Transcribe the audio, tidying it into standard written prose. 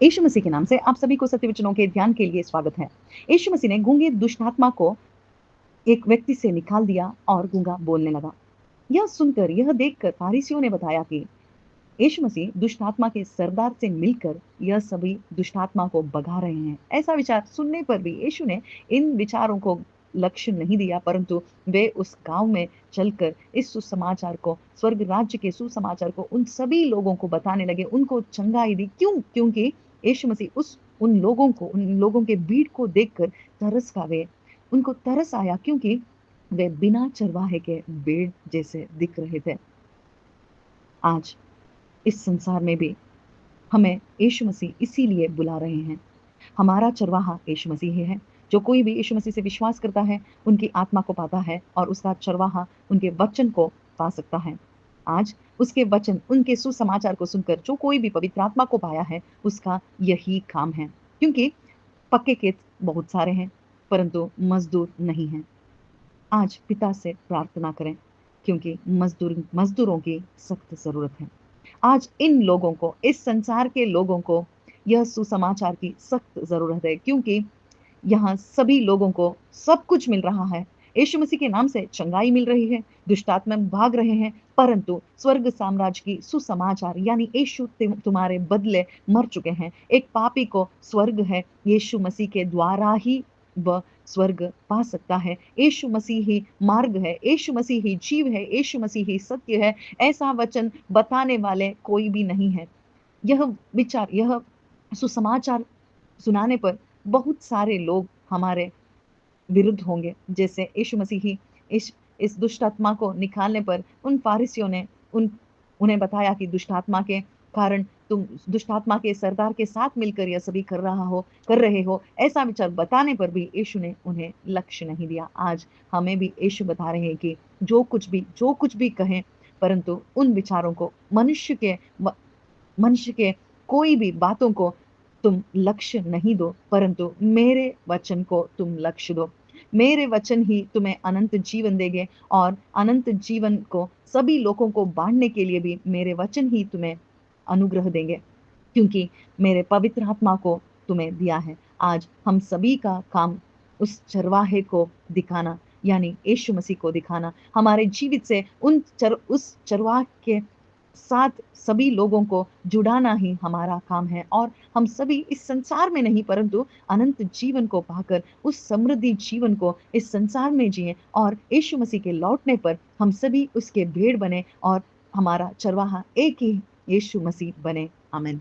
यीशु मसीह के नाम से आप सभी को सत्य वचनों के ध्यान के लिए स्वागत है। यीशु मसीह ने गूंगे दुष्ट आत्मा को एक व्यक्ति से निकाल दिया और गूंगा बोलने लगा। यह सुनकर, यह देखकर फारिसियों ने बताया कि यीशु मसीह दुष्ट आत्मा के सरदार से मिलकर यह सभी दुष्ट आत्मा को भगा रहे हैं। ऐसा विचार सुनने पर भी यीशु ने इन विचारों को लक्ष्य नहीं दिया, परंतु वे उस गांव में चलकर इस सुसमाचार को, स्वर्ग राज्य के सुसमाचार को उन सभी लोगों को बताने लगे, उनको चंगाई दी। क्योंकि यीशु मसीह उन लोगों के भीड़ को देखकर तरस खाए। उनको तरस आया क्योंकि वे बिना चरवाहे के भेड़ जैसे दिख रहे थे। आज इस संसार में भी हमें यीशु मसीह इसीलिए बुला रहे हैं। हमारा चरवाहा यीशु मसीह ही है। जो कोई भी यीशु मसीह से विश्वास करता है, उनकी आत्मा को पाता है और उसका चरवाहा उनके वचन को पा सकता है। आज उसके वचन, उनके सुसमाचार को सुनकर जो कोई भी पवित्र आत्मा को पाया है, उसका यही काम है। क्योंकि पक्के खेत बहुत सारे हैं, परंतु मजदूर नहीं हैं। आज पिता से प्रार्थना करें, क्योंकि मजदूरों की सख्त ज़रूरत है। आज इन लोगों को, इस संसार के लोगों को यह सुसमाचार की सख्त ज़रूरत है, क्योंकि यहाँ सभी लोगों को सब कुछ मिल रहा है। यीशु मसीह के नाम से चंगाई मिल रही है, दुष्ट आत्मा भाग रहे हैं, परंतु स्वर्ग साम्राज्य की सुसमाचार यानी यीशु तुम्हारे बदले मर चुके हैं। एक पापी को स्वर्ग है, यीशु मसीह के द्वारा ही वह स्वर्ग पा सकता है। यीशु मसीह ही मार्ग है, यीशु मसीह ही जीव है, यीशु मसीह ही सत्य है। ऐसा वचन बताने वाले कोई भी नहीं है। यह सुसमाचार सुनाने पर बहुत सारे लोग हमारे विरुद्ध होंगे। जैसे यीशु मसीह ही इस दुष्ट आत्मा को निकालने पर उन फारिसियों ने उन्हें बताया कि दुष्ट आत्मा के कारण तुम दुष्ट आत्मा के सरदार के साथ मिलकर यह सभी कर रहे हो। ऐसा विचार बताने पर भी यीशु ने उन्हें लक्ष्य नहीं दिया। आज हमें भी यीशु बता रहे हैं कि जो कुछ भी कहें, परंतु उन विचारों को, मनुष्य के कोई भी बातों को तुम लक्ष्य नहीं दो, परंतु मेरे वचन को तुम लक्ष्य दो। मेरे वचन ही तुम्हें अनंत जीवन देंगे और अनंत जीवन को सभी लोगों को बांटने के लिए भी मेरे वचन ही तुम्हें अनुग्रह देंगे, क्योंकि मेरे पवित्र आत्मा को तुम्हें दिया है। आज हम सभी का काम उस चरवाहे को दिखाना, यानी यीशु मसीह को दिखाना, हमारे जीवित से उस चरवाहे के साथ सभी लोगों को जुड़ाना ही हमारा काम है। और हम सभी इस संसार में नहीं, परंतु अनंत जीवन को पाकर उस समृद्धि जीवन को इस संसार में जिए और यीशु मसीह के लौटने पर हम सभी उसके भेड़ बने और हमारा चरवाहा एक ही यीशु मसीह बने। आमीन।